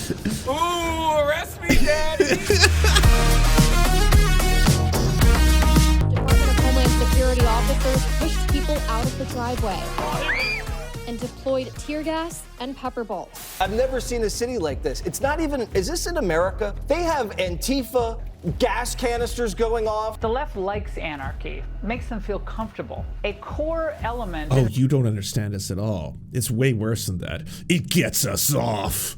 Ooh, arrest me, daddy. Department of Homeland Security officers pushed people out of the driveway and deployed tear gas and pepper bolts. I've never seen a city like this. It's not even, is this in America? They have Antifa gas canisters going off. The left likes anarchy, makes them feel comfortable. A core element. Oh, you don't understand us at all. It's way worse than that. It gets us off.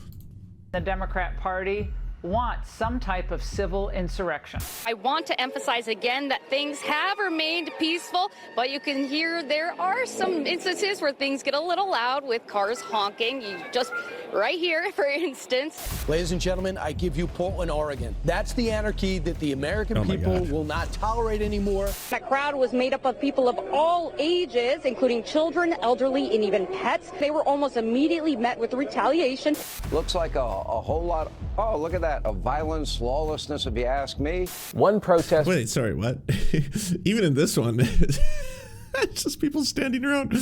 The Democrat Party wants some type of civil insurrection. I want to emphasize again that things have remained peaceful, but you can hear there are some instances where things get a little loud with cars honking. You just right here, for instance. Ladies and gentlemen, I give you Portland, Oregon. That's the anarchy that the American people will not tolerate anymore. That crowd was made up of people of all ages, including children, elderly, and even pets. They were almost immediately met with retaliation. Looks like a whole lot. Oh, look at that. Of violence, lawlessness, if you ask me. One protest. Wait, sorry, what? Even in this one, it's just people standing around.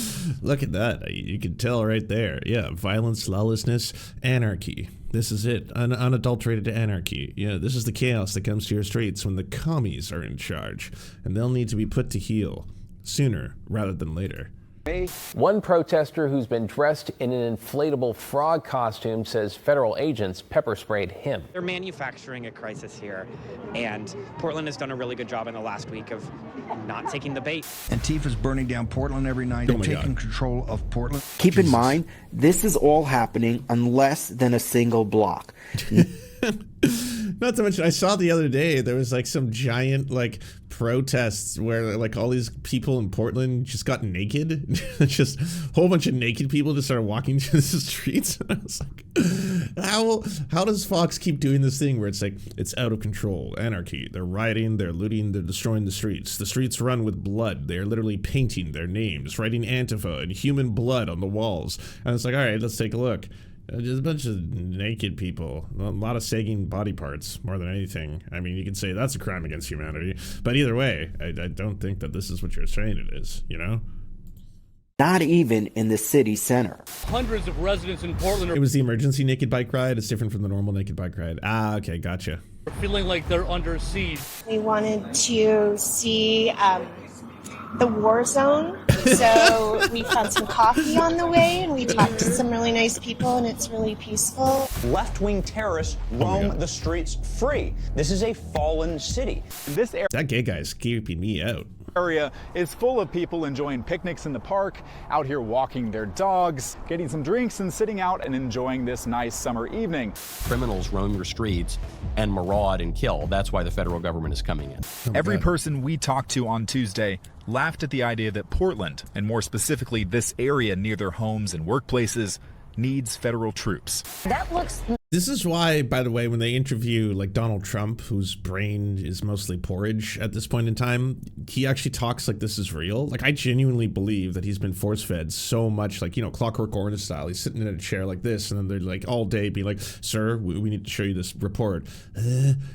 Look at that. You can tell right there. Yeah, violence, lawlessness, anarchy. This is it. Unadulterated anarchy. Yeah, this is the chaos that comes to your streets when the commies are in charge. And they'll need to be put to heel sooner rather than later. One protester who's been dressed in an inflatable frog costume says federal agents pepper sprayed him. They're manufacturing a crisis here, and Portland has done a really good job in the last week of not taking the bait. Antifa's burning down Portland every night. They're taking control of Portland. Keep in mind, this is all happening on less than a single block. Not to mention, I saw the other day, there was like some giant like protests where like all these people in Portland just got naked. Just a whole bunch of naked people just started walking through the streets. And I was like, how does Fox keep doing this thing where it's like, it's out of control, anarchy, they're rioting, they're looting, they're destroying the streets run with blood, they're literally painting their names, writing Antifa and human blood on the walls. And it's like, all right, let's take a look. Just a bunch of naked people, a lot of sagging body parts, more than anything. I mean, you could say that's a crime against humanity, but either way, I don't think that this is what you're saying it is, you know? Not even in the city center. Hundreds of residents in Portland It was the emergency naked bike ride. It's different from the normal naked bike ride. Ah, okay, gotcha. are feeling like they're under siege. We wanted to see the war zone. So we found some coffee on the way and we talked to some really nice people and it's really peaceful. Left-wing terrorists roam the streets free. This is a fallen city. This area, that gay guy's keeping me out. Area is full of people enjoying picnics in the park, out here walking their dogs, getting some drinks and sitting out and enjoying this nice summer evening. Criminals roam your streets and maraud and kill. That's why the federal government is coming in. Every person we talked to on Tuesday laughed at the idea that Portland, and more specifically this area near their homes and workplaces, needs federal troops. That looks... This is why, by the way, when they interview like Donald Trump, whose brain is mostly porridge at this point in time, he actually talks like this is real. Like, I genuinely believe that he's been force-fed so much, like, you know, Clockwork Orange style. He's sitting in a chair like this, and then they're like all day being like, sir, we need to show you this report.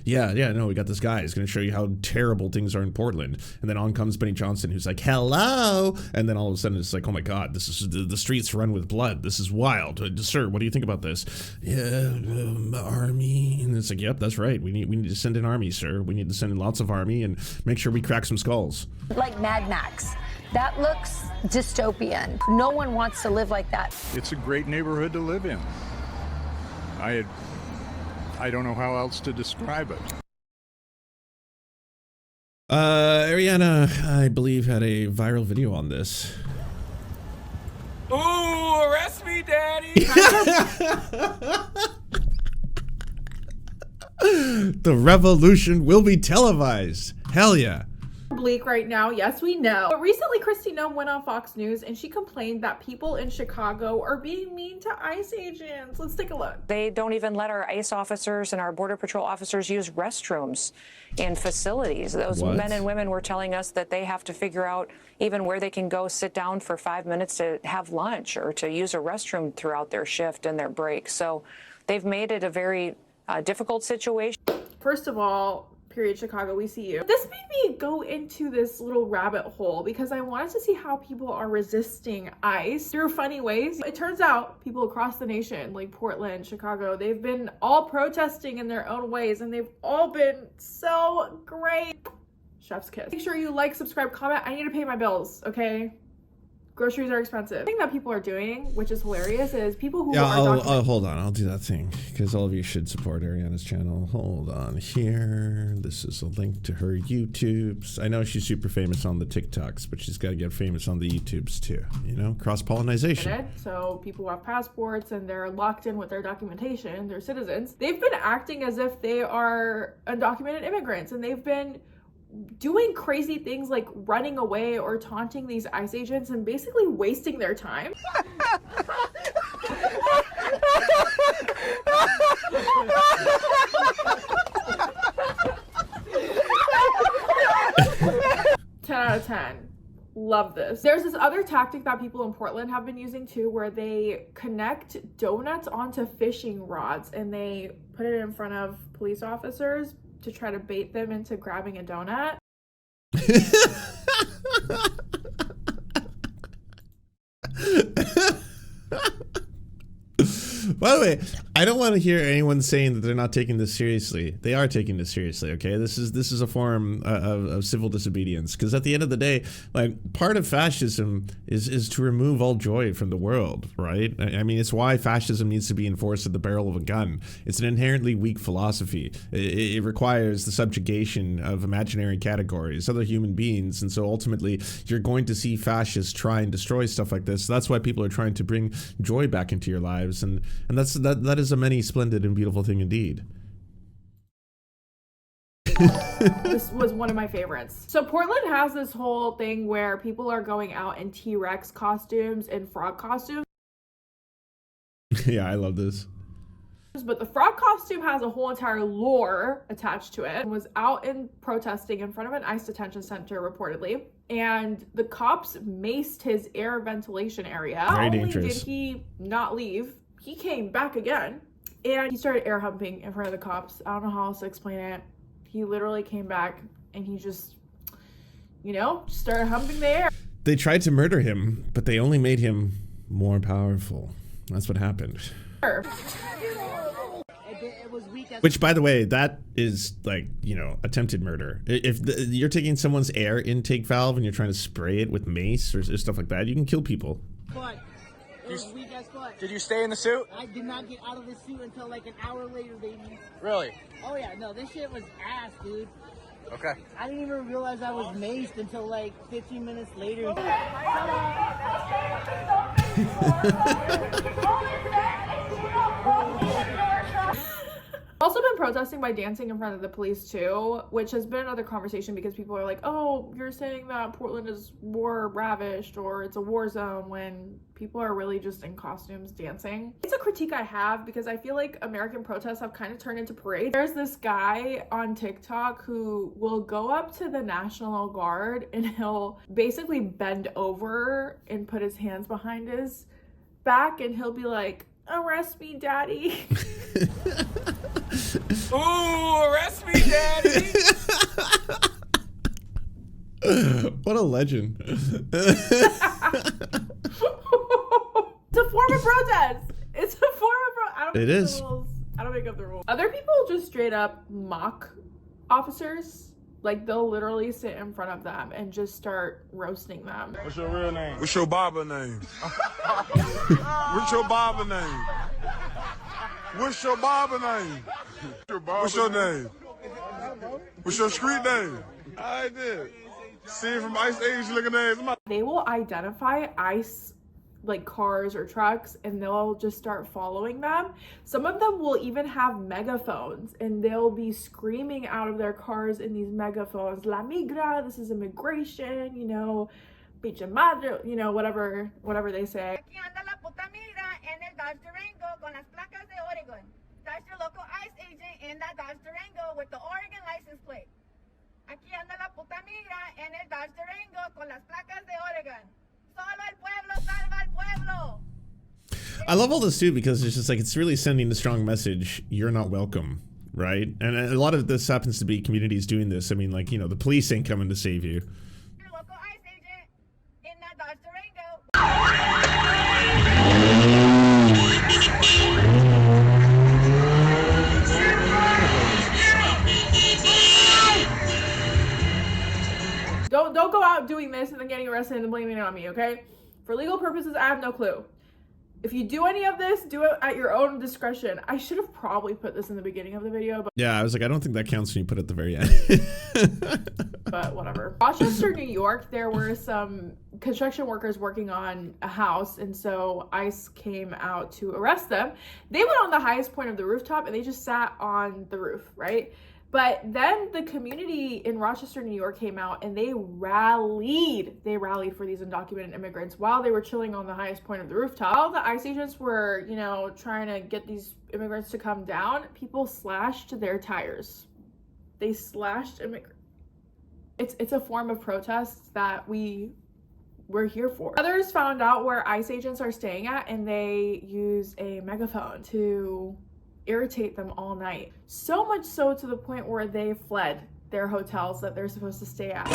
Yeah, no, we got this guy. He's going to show you how terrible things are in Portland. And then on comes Benny Johnson, who's like, hello. And then all of a sudden it's like, oh my God, this is the streets run with blood. This is wild. Sir, what do you think about this? Yeah. Army, and it's like, yep, that's right. We need to send an army, sir. We need to send in lots of army and make sure we crack some skulls. Like Mad Max. That looks dystopian. No one wants to live like that. It's a great neighborhood to live in. I don't know how else to describe it. Ariana, I believe, had a viral video on this. Ooh, arrest me, daddy. The revolution will be televised. Hell yeah. Bleak right now, yes, we know. But recently, Kristi Noem went on Fox News and she complained that people in Chicago are being mean to ICE agents. Let's take a look. They don't even let our ICE officers and our Border Patrol officers use restrooms in facilities. Those men and women were telling us that they have to figure out even where they can go sit down for 5 minutes to have lunch or to use a restroom throughout their shift and their break. So they've made it a very difficult situation. First of all, period Chicago, we see you. This made me go into this little rabbit hole because I wanted to see how people are resisting ICE through funny ways. It turns out people across the nation, like Portland, Chicago, they've been all protesting in their own ways, and they've all been so great. Chef's kiss. Make sure you like, subscribe, comment. I need to pay my bills, okay? Groceries are expensive. The thing that people are doing, which is hilarious, is people who are hold on, I'll do that thing because all of you should support Ariana's channel. Hold on here. This is a link to her YouTubes. I know she's super famous on the TikToks, but she's got to get famous on the YouTubes too. You know, cross-pollination. So people who have passports and they're locked in with their documentation, they're citizens. They've been acting as if they are undocumented immigrants, and they've been doing crazy things like running away or taunting these ICE agents and basically wasting their time. 10 out of 10. Love this. There's this other tactic that people in Portland have been using too, where they connect donuts onto fishing rods and they put it in front of police officers to try to bait them into grabbing a donut. By the way, I don't want to hear anyone saying that they're not taking this seriously. They are taking this seriously, okay? This is a form of civil disobedience, because at the end of the day, like, part of fascism is to remove all joy from the world, right? I mean, it's why fascism needs to be enforced at the barrel of a gun. It's an inherently weak philosophy. It requires the subjugation of imaginary categories, other human beings, and so ultimately you're going to see fascists try and destroy stuff like this. So that's why people are trying to bring joy back into your lives, and that is a many splendid and beautiful thing indeed. This was one of my favorites. So Portland has this whole thing where people are going out in T-Rex costumes and frog costumes. Yeah, I love this. But the frog costume has a whole entire lore attached to it. It was out in protesting in front of an ICE detention center reportedly, and the cops maced his air ventilation area. Very Not only dangerous. did he not leave, he came back again and he started air humping in front of the cops. I don't know how else to explain it. He literally came back and he just, you know, started humping the air. They tried to murder him, but they only made him more powerful. That's what happened. Which, by the way, that is, like, you know, attempted murder. If you're taking someone's air intake valve and you're trying to spray it with mace or stuff like that, you can kill people. But it was weak as fuck. Did you stay in the suit? I did not get out of the suit until like an hour later, baby. Really? Oh yeah, no, this shit was ass, dude. Okay. I didn't even realize I was maced until like 15 minutes later. Also been protesting by dancing in front of the police too, which has been another conversation because people are like, oh, you're saying that Portland is war ravished or it's a war zone, when people are really just in costumes dancing. It's a critique I have because I feel like American protests have kind of turned into parades. There's this guy on TikTok who will go up to the National Guard and he'll basically bend over and put his hands behind his back and he'll be like, arrest me, daddy. Ooh, arrest me, daddy. What a legend. It's a form of protest. It's a form of protest. It is. I don't make up the rules. Other people just straight up mock officers. Like, they'll literally sit in front of them and just start roasting them. What's your real name? What's your barber name? What's your barber name? What's your barber name? What's your name? What's your street name? I did. See from ICE age looking names. They will identify ICE like cars or trucks and they'll just start following them. Some of them will even have megaphones and they'll be screaming out of their cars in these megaphones, La migra, this is immigration, you know, pinche madre, you know, whatever they say. Aquí anda la puta migra en el Dodge Durango con las placas de Oregon. That's your local ICE agent in that Dodge Durango with the Oregon license plate. Aquí anda la puta migra en el Dodge Durango con las placas de Oregon. Solo el pueblo salva al pueblo. I love all this too because it's just like, it's really sending the strong message, you're not welcome. right? And a lot of this happens to be communities doing this. I mean, like, you know, the police ain't coming to save you. Don't go out doing this and then getting arrested and then blaming it on me, okay? For legal purposes, I have no clue. If you do any of this, do it at your own discretion. I should have probably put this in the beginning of the video, but yeah, I was like, I don't think that counts when you put it at the very end. but whatever. Rochester, New York, there were some construction workers working on a house, and so ICE came out to arrest them. They went on the highest point of the rooftop and they just sat on the roof, right? But then the community in Rochester, New York came out and they rallied for these undocumented immigrants while they were chilling on the highest point of the rooftop. While the ICE agents were, you know, trying to get these immigrants to come down, people slashed their tires. They slashed immigrants. It's a form of protest that we're here for. Others found out where ICE agents are staying at and they use a megaphone to irritate them all night. So much so to the point where they fled their hotels that they're supposed to stay at.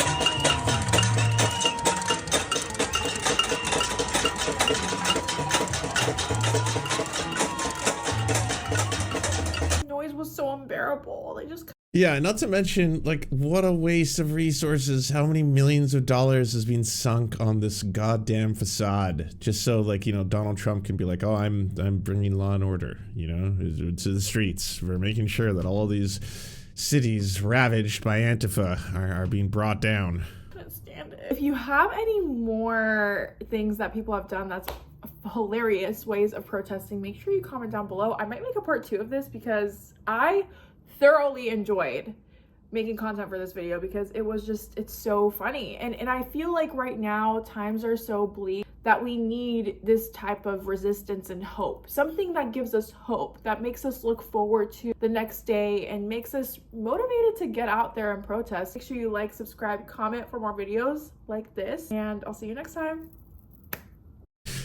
The noise was so unbearable. They just... Yeah, not to mention, like, what a waste of resources. How many millions of dollars has been sunk on this goddamn facade? Just so, like, you know, Donald Trump can be like, oh, I'm bringing law and order, you know, to the streets. We're making sure that all these cities ravaged by Antifa are being brought down. I couldn't stand it. If you have any more things that people have done that's hilarious ways of protesting, make sure you comment down below. I might make a part 2 of this because I thoroughly enjoyed making content for this video because it was just, it's so funny. And I feel like right now times are so bleak that we need this type of resistance and hope. Something that gives us hope, that makes us look forward to the next day and makes us motivated to get out there and protest. Make sure you like, subscribe, comment for more videos like this, and I'll see you next time.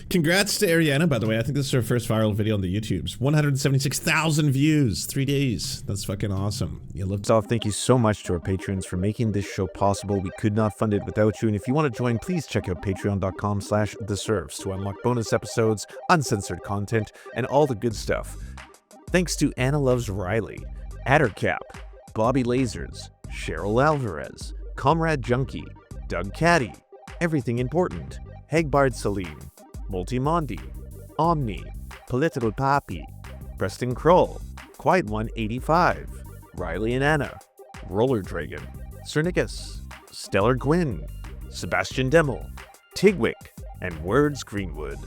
Congrats to Ariana, by the way. I think this is her first viral video on the YouTubes. 176,000 views, 3 days. That's fucking awesome. Thank you so much to our patrons for making this show possible. We could not fund it without you. And if you want to join, please check out patreon.com/theserfs to unlock bonus episodes, uncensored content, and all the good stuff. Thanks to Anna Loves Riley, Addercap, Bobby Lasers, Cheryl Alvarez, Comrade Junkie, Doug Caddy, Everything Important, Hegbard Salim, Multimondi, Omni, Political Papi, Preston Kroll, Quiet One 85, Riley and Anna, Roller Dragon, Cernicus, Stellar Gwyn, Sebastian Demmel, Tigwick, and Words Greenwood.